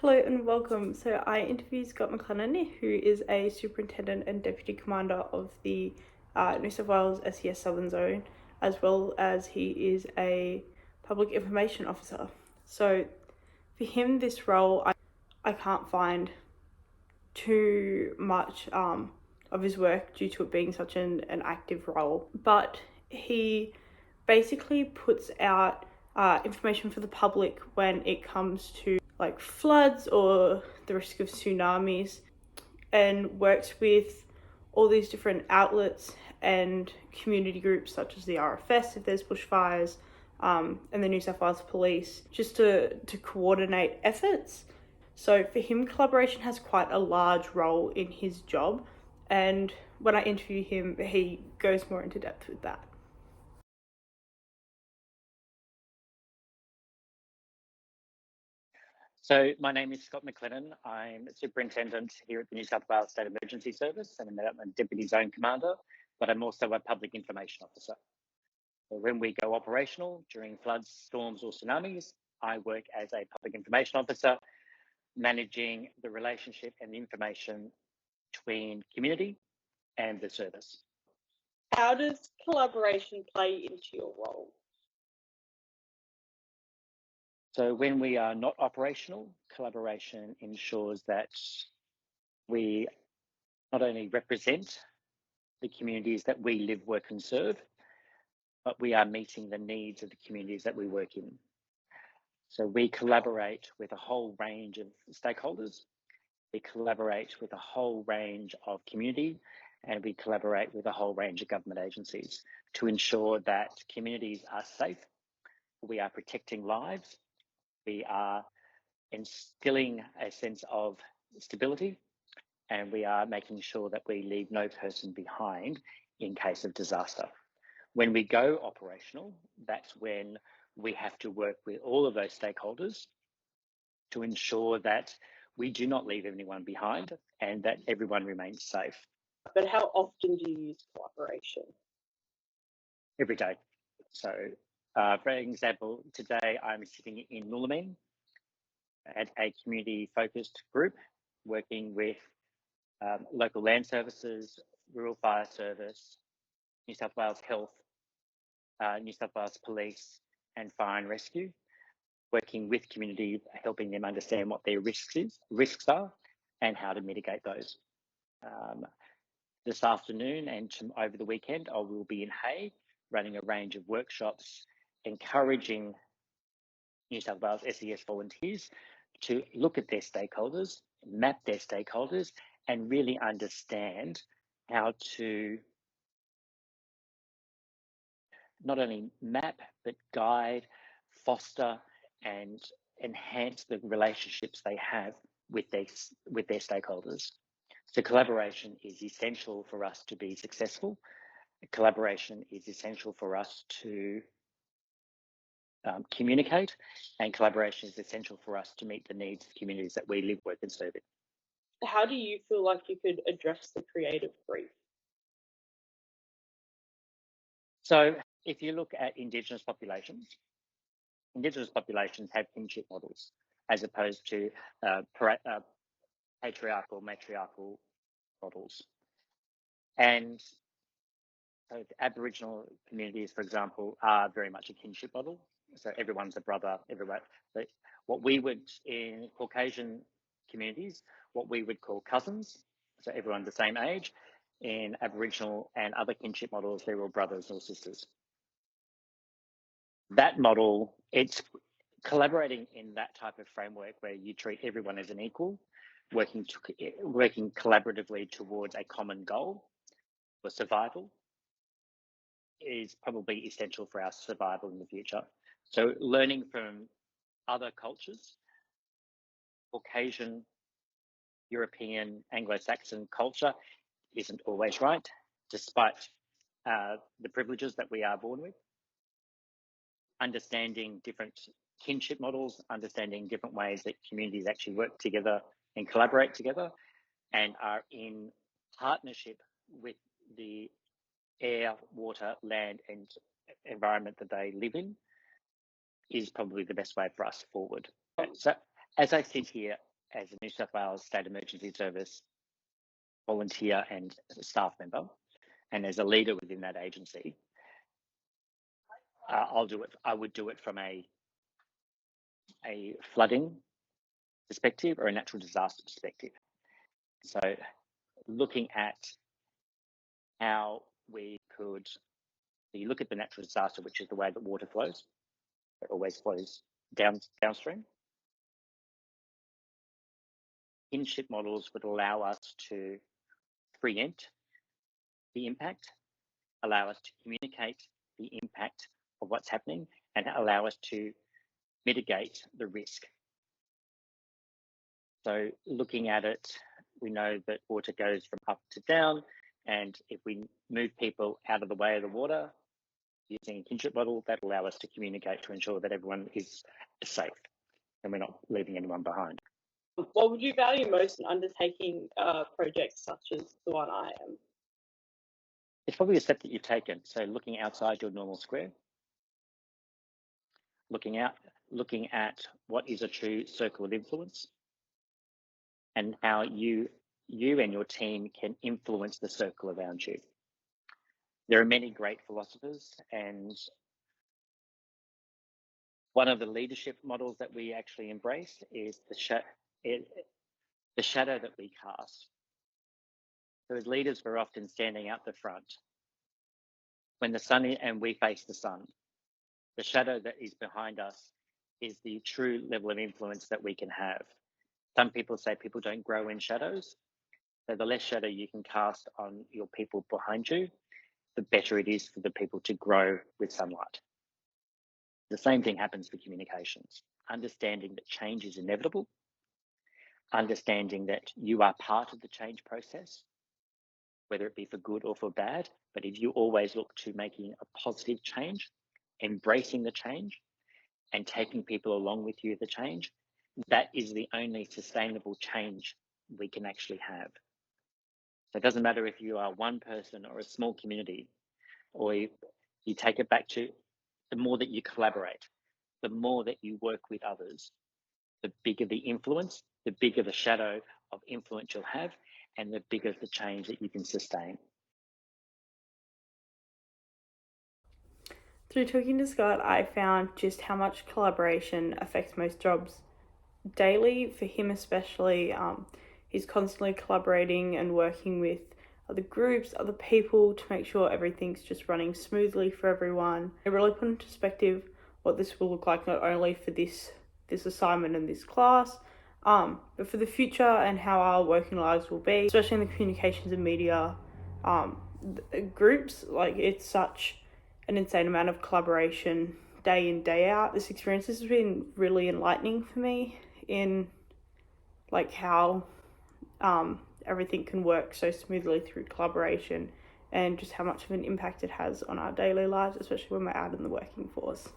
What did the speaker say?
Hello and welcome. So I interviewed Scott McLennan, who is a superintendent and deputy commander of the New South Wales SES Southern Zone, as well as he is a public information officer. So for him, this role, I can't find too much of his work due to it being such an active role. But he basically puts out information for the public when it comes to like floods or the risk of tsunamis, and works with all these different outlets and community groups such as the RFS if there's bushfires, and the New South Wales Police, just to coordinate efforts. So for him, collaboration has quite a large role in his job, and when I interview him, he goes more into depth with that. So my name is Scott McLennan. I'm a superintendent here at the New South Wales State Emergency Service, and I'm a deputy zone commander, but I'm also a public information officer. So when we go operational during floods, storms, or tsunamis, I work as a public information officer, managing the relationship and the information between community and the service. How does collaboration play into your role? So when we are not operational, collaboration ensures that we not only represent the communities that we live, work and serve, but we are meeting the needs of the communities that we work in. So we collaborate with a whole range of stakeholders. We collaborate with a whole range of community, and we collaborate with a whole range of government agencies to ensure that communities are safe. We are protecting lives. We are instilling a sense of stability, and we are making sure that we leave no person behind in case of disaster. When we go operational, that's when we have to work with all of those stakeholders to ensure that we do not leave anyone behind and that everyone remains safe. But how often do you use collaboration? Every day. So, for example, today I'm sitting in Noolameen at a community-focused group working with local land services, rural fire service, New South Wales Health, New South Wales Police, and Fire and Rescue, working with community, helping them understand what their risks are, and how to mitigate those. This afternoon and over the weekend, I will be in Hay running a range of workshops, encouraging New South Wales SES volunteers to look at their stakeholders, map their stakeholders, and really understand how to not only map, but guide, foster, and enhance the relationships they have with their stakeholders. So collaboration is essential for us to be successful. Collaboration is essential for us to communicate, and collaboration is essential for us to meet the needs of communities that we live, work and serve in. How do you feel like you could address the creative brief? So if you look at Indigenous populations have kinship models as opposed to patriarchal, matriarchal models. And so the Aboriginal communities, for example, are very much a kinship model. So everyone's a brother, everyone. But what we would, in Caucasian communities, what we would call cousins, so everyone's the same age. In Aboriginal and other kinship models, they're all brothers or sisters. That model, it's collaborating in that type of framework where you treat everyone as an equal, working collaboratively towards a common goal for survival, is probably essential for our survival in the future. So learning from other cultures, Caucasian, European, Anglo-Saxon culture isn't always right, despite the privileges that we are born with. Understanding different kinship models, understanding different ways that communities actually work together and collaborate together and are in partnership with the air, water, land and environment that they live in is probably the best way for us forward. So as I sit here as a New South Wales State Emergency Service volunteer and staff member, and as a leader within that agency, I would do it from a flooding perspective or a natural disaster perspective. So looking at how we could, you look at the natural disaster, which is the way that water flows. It always flows downstream. Kinship models would allow us to preempt the impact, allow us to communicate the impact of what's happening, and allow us to mitigate the risk. So looking at it, we know that water goes from up to down, and if we move people out of the way of the water using a kinship model, that allow us to communicate to ensure that everyone is safe and we're not leaving anyone behind. What would you value most in undertaking projects such as the one I am? It's probably a step that you've taken. So looking outside your normal square, looking at what is a true circle of influence and how you and your team can influence the circle around you. There are many great philosophers, and one of the leadership models that we actually embrace is the shadow that we cast. So as leaders, we're often standing out the front when the sun and we face the sun. The shadow that is behind us is the true level of influence that we can have. Some people say people don't grow in shadows. So the less shadow you can cast on your people behind you, the better it is for the people to grow with sunlight. The same thing happens for communications. Understanding that change is inevitable, understanding that you are part of the change process, whether it be for good or for bad, but if you always look to making a positive change, embracing the change, and taking people along with you the change, that is the only sustainable change we can actually have. So it doesn't matter if you are one person or a small community, or you take it back to the more that you collaborate, the more that you work with others, the bigger the influence, the bigger the shadow of influence you'll have, and the bigger the change that you can sustain. Through talking to Scott, I found just how much collaboration affects most jobs daily. For him especially, he's constantly collaborating and working with other groups, other people to make sure everything's just running smoothly for everyone. It really put into perspective what this will look like, not only for this assignment and this class, but for the future and how our working lives will be, especially in the communications and media groups. Like, it's such an insane amount of collaboration day in, day out. This experience has been really enlightening for me in like how everything can work so smoothly through collaboration, and just how much of an impact it has on our daily lives, especially when we're out in the working force.